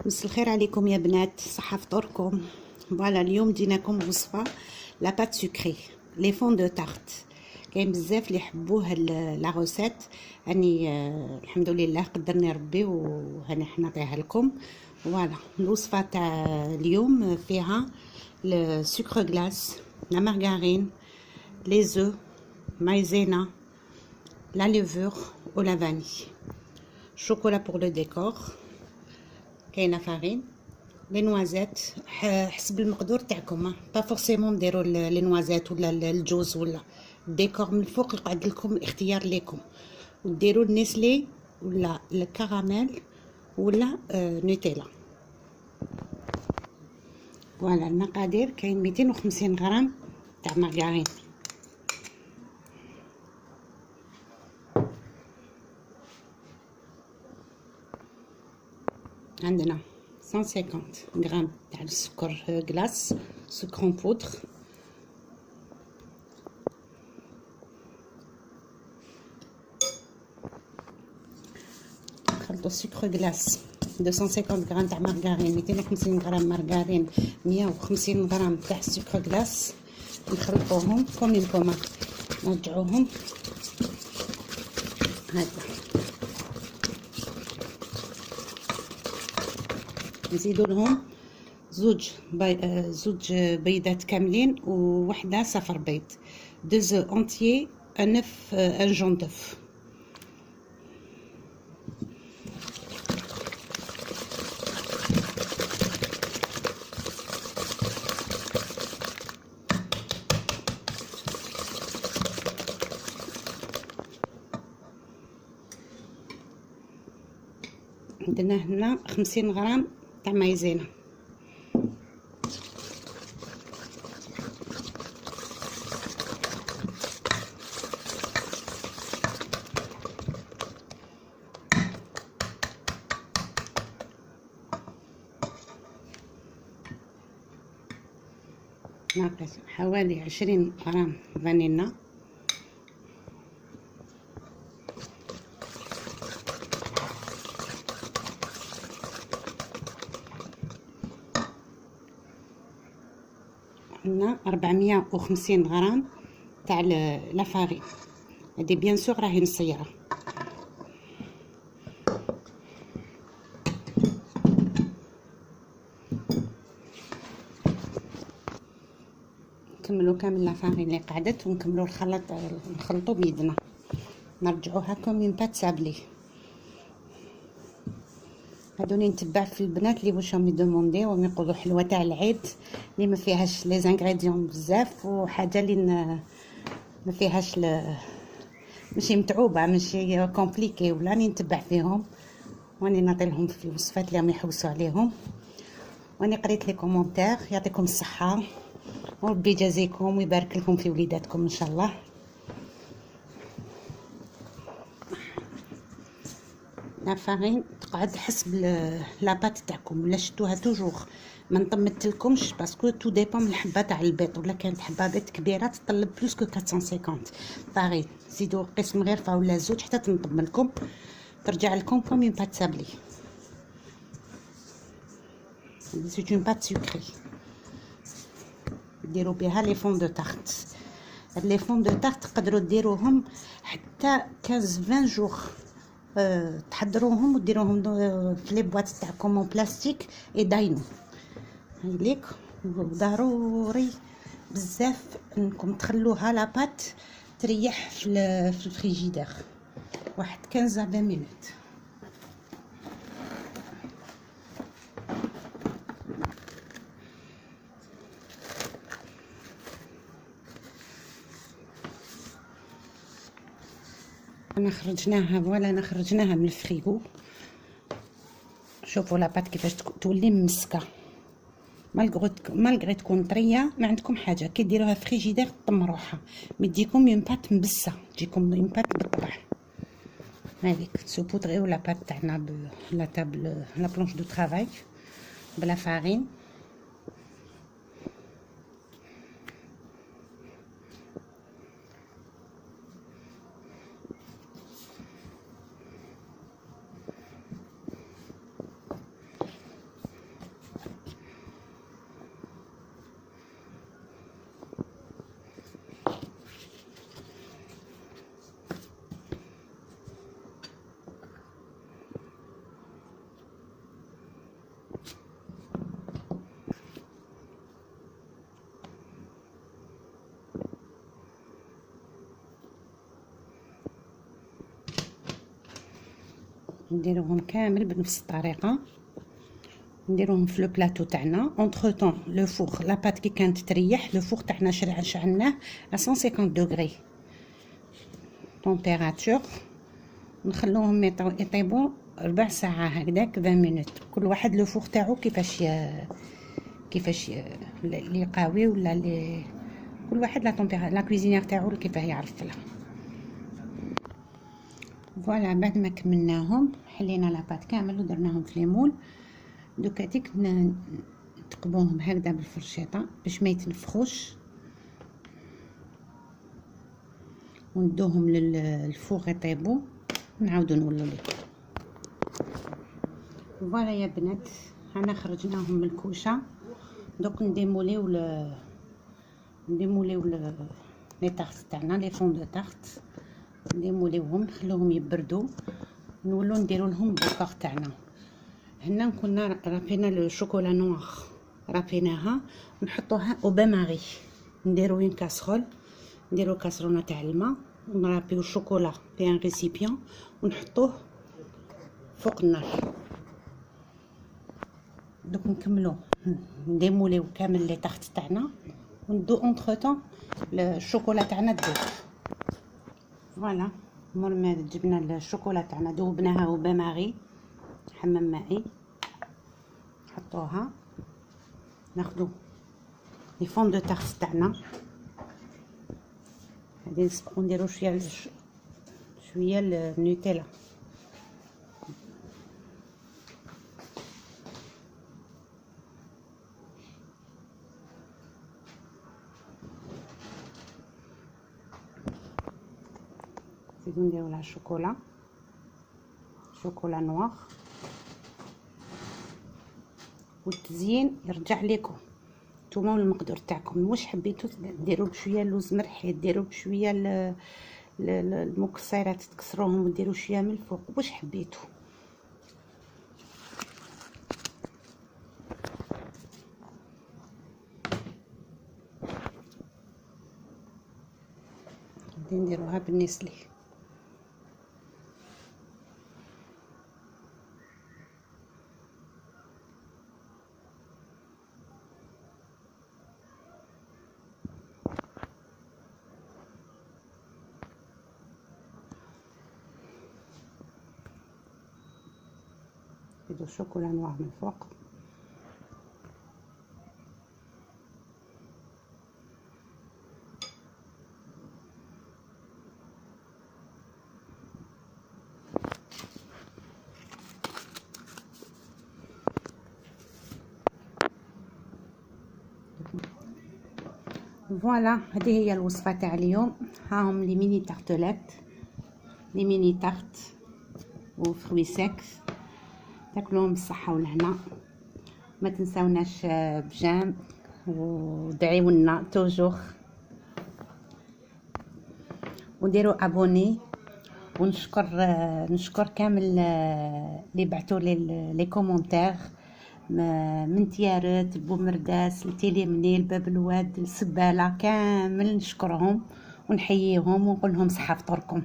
مساء الخير عليكم يا بنات، صحة فطوركم. فوالا اليوم جيناكم وصفة لا بات سكري لي فون دو تارت. كاين بزاف اللي يحبوه لا روسيت، اني الحمد لله قدرني ربي وهاني نعطيها لكم. فوالا الوصفة تاع اليوم فيها السكر غلاس، لا مارغارين، لي زو، مايزينا، لا ليفور و لا فاني، شوكولا بور لو ديكور، كاينه فارين، لي نوازيت حسب المقدور تاعكم، با فورسيمون ديروا لي نوازيت ولا الجوز ولا الديكور من الفوق يقعد لكم الاختيار ليكم، وديروا النسلي ولا الكراميل ولا نوتيلا. فوالا المقادير كاين 250 غرام تاع مارغرين، عندنا 150 غرام تاع السكر غلاس، سكر اون بودر، نخلطو السكر غلاس 250 غرام تاع مارغرين، 250 غرام مارغرين، 150 غرام تاع السكر غلاس، نخلطوهم كوم الكوما، نرجعوهم هكذا، نزيدو لهم زوج بيضات كاملين ووحده صفر بيض، دو زو اونتيي، ان اف، ان جون دوف. عندنا هنا 50 غرام تاع مايزينا، ناقص حوالي 20 غرام فانيلا، عندنا 450 غرام تاع لا فارين، هادي بيان سور راهي مصيره. نكملو كامل لا فارين اللي قعدت ونكملو الخلط، نخلطو بيدنا، نرجعوها كوم اون بات سابلي. هادوني نتبع في البنات اللي واش راهم يدومونديو ويقولوا حلوه تاع العيد اللي ما فيهاش لي زانغريديون بزاف، وحاجه اللي ما فيهاش ماشي متعوبه، ماشي كومبليكي، ولا راني نتبع فيهم واني نعطي لهم في الوصفات اللي راهم يحوسوا عليهم، واني قريت لي كومونتير. يعطيكم الصحه وربي يجازيكم ويبارك لكم في وليداتكم ان شاء الله. لا فارين تقعد حسب لاباط تاعكم، ولا شدوها توجور ما نطمتلكمش باسكو تو ديبون من الحبه تاع البيض، ولا كانت حبه بيض كبيره تطلب بلوس كو 450 فارين، زيدوا قسم غرفه ولا زوج حتى تنطم لكم، ترجع لكم كوم اون بات سابلي. سي اون بات سكري ديروا بها لي فون دو تارت. هاد لي فون دو تارت تقدروا ديروهم حتى 15 20 جوغ، تحضروهم وديروهم في لي بواط تاعكم اون بلاستيك يداينو هايليك. ضروري بزاف انكم تخلوها لاباط تريح في الفريجيدير واحد 15 20 مينوت. انا خرجناها من الفريغو، شوفوا لاباط كيفاش تولي ممسكه، مالغري تكون طريه ما عندكم حاجه، كي ديروها فريجيدير طم روحها، مي تجيكم اون بات مبسه، تجيكم اون بات بالطبع. هذيك سوبودغيو لاباط تاعنا لا تابل لا بلونش دو طرافاي بلا فارين، نديروهم كامل بنفس الطريقه، نديروهم في لو بلاطو تاعنا. اونتر طون لو فوغ لاباط كي كانت تريح، لو فوغ تاعنا شعلناه ا 150 دوغري تمبيراتور، نخلوهم يطيبوا ربع ساعه هكذاك 20 مينوت. كل واحد لو فوغ تاعو كيفاش اللي قاوي ولا اللي كل واحد لا كويزينيير تاعو كيفاه يعرف لها. فوالا بعد ما كملناهم حلينا لاباط كامل ودرناهم في ليمول. دوكا ديك نتقبوهم هكذا بالفرشيطه باش ما يتنفخوش، وندوهم للفوغ يطيبوا، نعاودو نولو لكم. فوالا يا بنات انا خرجناهم من الكوشه. دوك نديموليو لي طارت تاعنا، لي فون دو طارت نديموليوهم نخلوهم يبردوا، نولو نديرو لهم البوكار تاعنا. هنا كنا رابينا لو شوكولا نوار، رابيناها ونحطوها او بان ماري. نديرو اون كاسرول، نديرو كاسرونه تاع الماء ونرابيو الشوكولا في ان ريسيبيون ونحطوه فوق النار. دوك نكملو نديموليو كامل لي طارت تاعنا وندو اونتر طون الشوكولا تاعنا تذوب. فوالا مور ما جبنا الشوكولا تاعنا ذوبناها او بان ماري حمام مائي، نحطوها ناخدو لي فون دو طارت تاعنا. غادي نسبقو نديرو شويه النوتيلا. نزيدو نديرو لها شوكولا نوار. والتزيين يرجع لكم نتوما والمقدور تاعكم. واش حبيتو ديروا بشويه اللوز مرحي، ديروا بشويه المكسرات تكسروهم وديروا شويه من الفوق، واش حبيتو. غادي نديروها بالنسلي. نزيدو شوكولا نوار من فوق. فوالا هذه هي الوصفه تاع اليوم. هاهم لي ميني تارتلات، لي ميني تارت وفروي سيك. تاكلوهم بالصحه والهنا. ما تنساوناش بجام ودعيونا توجور، وديروا ابوني. نشكر كامل اللي بعثوا لي كومونتير من تيارت بومرداس لتيلي منيل باب الواد السباله، كامل نشكرهم ونحييهم ونقول لهم صحه فطوركم.